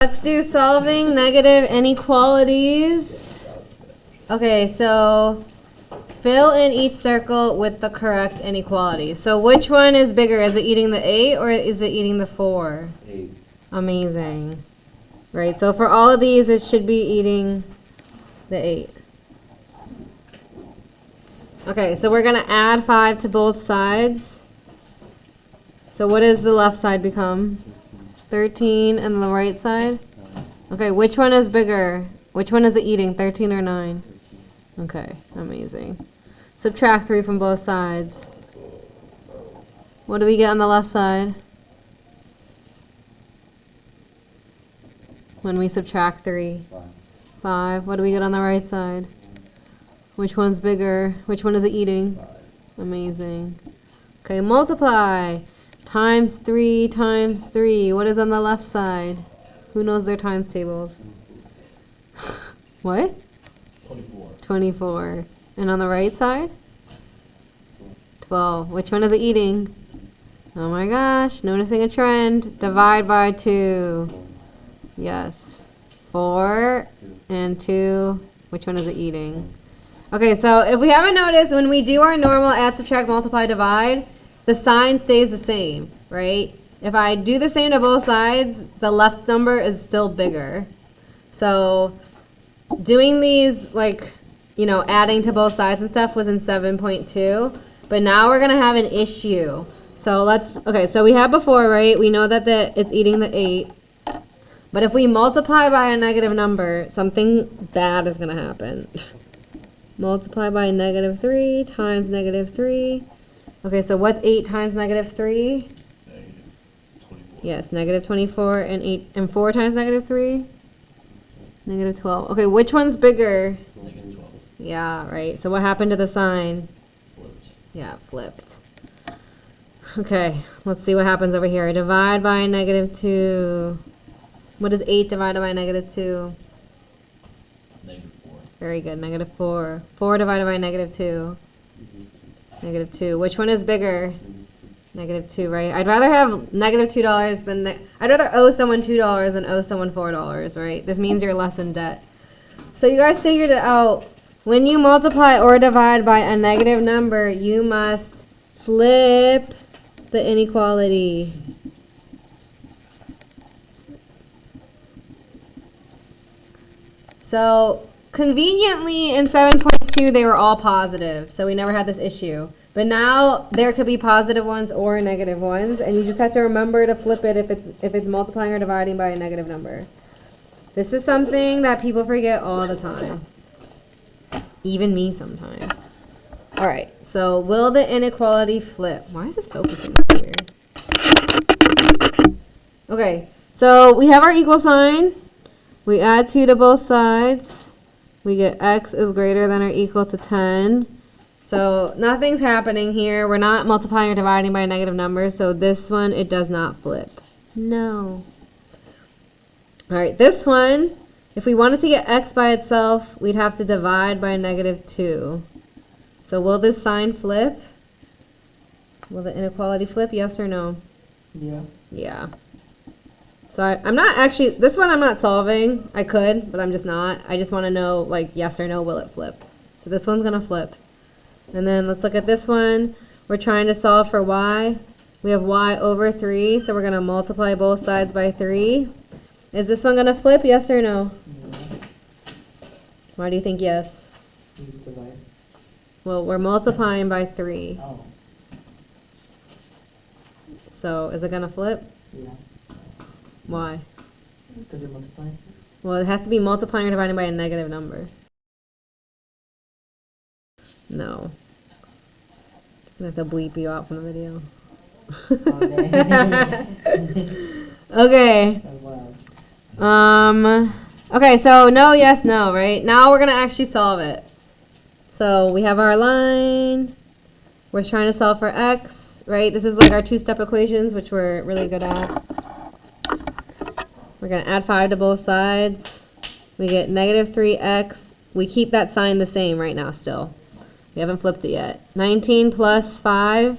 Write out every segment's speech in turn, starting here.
Let's do solving negative inequalities. Okay, so fill in each circle with the correct inequality. So which one is bigger? Is it eating the 8 or is it eating the 4? 8. Amazing. Right, so for all of these, it should be eating the 8. Okay, so we're going to add 5 to both sides. So what does the left side become? 13, and the right side? Okay, which one is bigger? Which one is it eating, 13 or 9? Okay, amazing. Subtract 3 from both sides. What do we get on the left side? When we subtract 3? 5. What do we get on the right side? Which one's bigger? Which one is it eating? 5. Amazing. Okay, multiply. Times 3 times 3. What is on the left side? Who knows their times tables? What? 24. 24. And on the right side? 12. Which one is it eating? Oh my gosh, noticing a trend. Divide by 2. Yes. 4 and 2. Which one is it eating? Okay, so if we haven't noticed, when we do our normal add, subtract, multiply, divide, the sign stays the same, right? If I do the same to both sides, the left number is still bigger. So doing these, like, you know, adding to both sides and stuff was in 7.2. But now we're going to have an issue. So okay, so we had before, right? We know that it's eating the 8. But if we multiply by a negative number, something bad is going to happen. Multiply by negative 3 times negative 3. Okay, so what's 8 times negative 3? Negative 24. Yes, negative 24, and 4 times negative 3? Negative 12. Okay, which one's bigger? Negative 12. Yeah, right. So what happened to the sign? Flipped. Yeah, it flipped. Okay, let's see what happens over here. Divide by negative 2. What is 8 divided by negative 2? Negative 4. Very good, negative 4. 4 divided by negative 2. Negative 2. Which one is bigger? Negative 2, right? I'd rather have negative $2 than I'd rather owe someone $2 than owe someone $4, right? This means you're less in debt. So you guys figured it out. When you multiply or divide by a negative number, you must flip the inequality. So conveniently in 7.2 they were all positive, so we never had this issue. But now there could be positive ones or negative ones, and you just have to remember to flip it if it's multiplying or dividing by a negative number. This is something that people forget all the time. Even me sometimes. Alright, so will the inequality flip? Why is this focusing so weird? Okay, so we have our equal sign. We add 2 to both sides. We get x is greater than or equal to 10. So nothing's happening here. We're not multiplying or dividing by a negative number. So this one, it does not flip. No. All right, this one, if we wanted to get x by itself, we'd have to divide by a negative 2. So will this sign flip? Will the inequality flip, yes or no? Yeah. Yeah. So I'm not actually, this one I'm not solving. I could, but I'm just not. I just want to know, like, yes or no, will it flip? So this one's going to flip. And then let's look at this one. We're trying to solve for y. We have y over 3, so we're going to multiply both sides by 3. Is this one going to flip, yes or no? Yeah. Why do you think yes? Divide. Well, we're multiplying by 3. Oh. So is it going to flip? Yeah. Why? Because you're multiplying. Well, it has to be multiplying or dividing by a negative number. No. I have to bleep you out from the video. Okay. Okay, so no, yes, no, right? Now we're going to actually solve it. So we have our line. We're trying to solve for x, right? This is like our two-step equations, which we're really good at. We're going to add 5 to both sides. We get negative 3x. We keep that sign the same right now still. We haven't flipped it yet. 19 plus 5,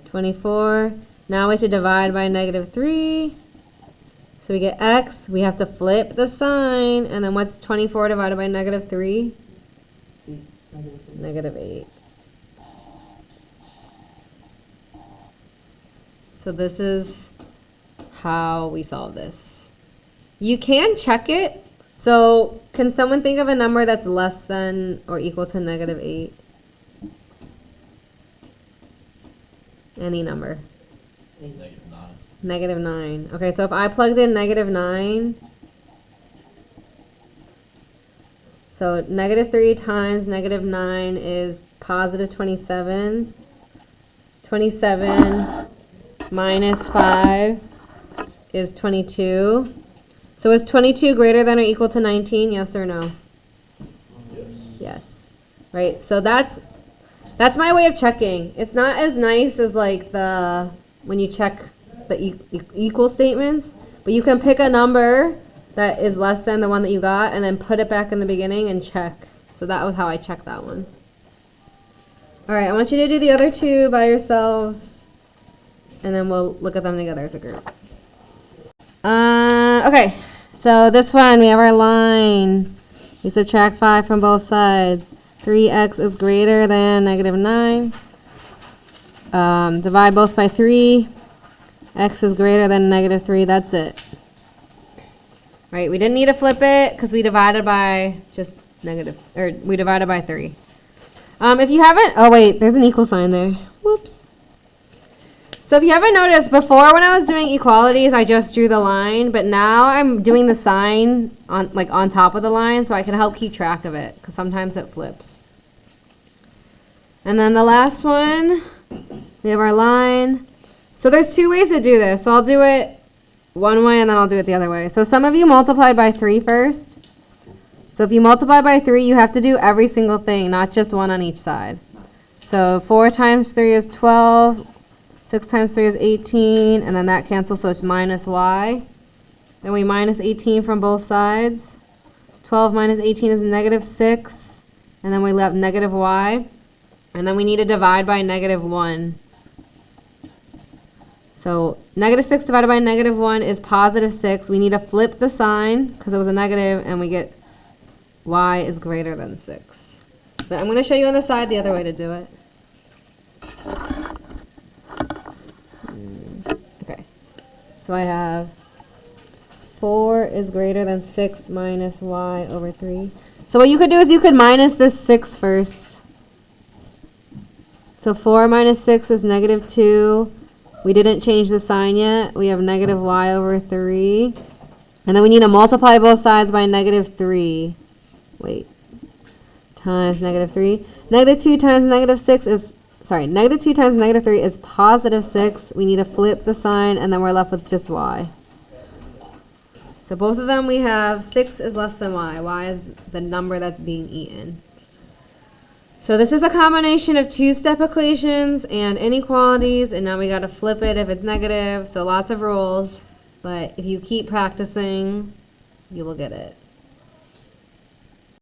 24. Now we have to divide by negative 3. So we get x, we have to flip the sign, and then what's 24 divided by negative 3? 8, negative 8. Negative 8. So this is how we solve this. You can check it. So can someone think of a number that's less than or equal to negative 8? Any number. Negative 9. Negative 9. Okay, so if I plugged in negative 9, so negative 3 times negative 9 is positive 27. 27 minus 5 is 22. So is 22 greater than or equal to 19? Yes or no? Yes. Yes. Right, so that's my way of checking. It's not as nice as like when you check the equal statements, but you can pick a number that is less than the one that you got and then put it back in the beginning and check. So that was how I checked that one. All right, I want you to do the other two by yourselves, and then we'll look at them together as a group. Okay, so this one, we have our line. We subtract 5 from both sides. 3x is greater than negative 9. Divide both by 3. X is greater than negative 3. That's it. Right, we didn't need to flip it because we divided by just we divided by 3. If you haven't, oh wait, there's an equal sign there. Whoops. So if you haven't noticed, before when I was doing equalities, I just drew the line, but now I'm doing the sign on top of the line so I can help keep track of it, because sometimes it flips. And then the last one, we have our line. So there's two ways to do this. So I'll do it one way and then I'll do it the other way. So some of you multiplied by 3 first. So if you multiply by 3, you have to do every single thing, not just one on each side. So 4 times 3 is 12. 6 times 3 is 18, and then that cancels, so it's minus y. Then we minus 18 from both sides. 12 minus 18 is negative 6, and then we left negative y. And then we need to divide by negative 1. So negative 6 divided by negative 1 is positive 6. We need to flip the sign, because it was a negative, and we get y is greater than 6. But I'm going to show you on the side the other way to do it. Okay, so I have 4 is greater than 6 minus y over 3. So what you could do is you could minus this 6 first. So 4 minus 6 is negative 2. We didn't change the sign yet. We have negative y over 3. And then we need to multiply both sides by negative 3. Wait. Times negative 3. Negative 2 times negative 6 is... Sorry, negative 2 times negative 3 is positive 6. We need to flip the sign, and then we're left with just y. So both of them we have 6 is less than y. Y is the number that's being eaten. So this is a combination of two-step equations and inequalities, and now we got to flip it if it's negative. So lots of rules, but if you keep practicing, you will get it.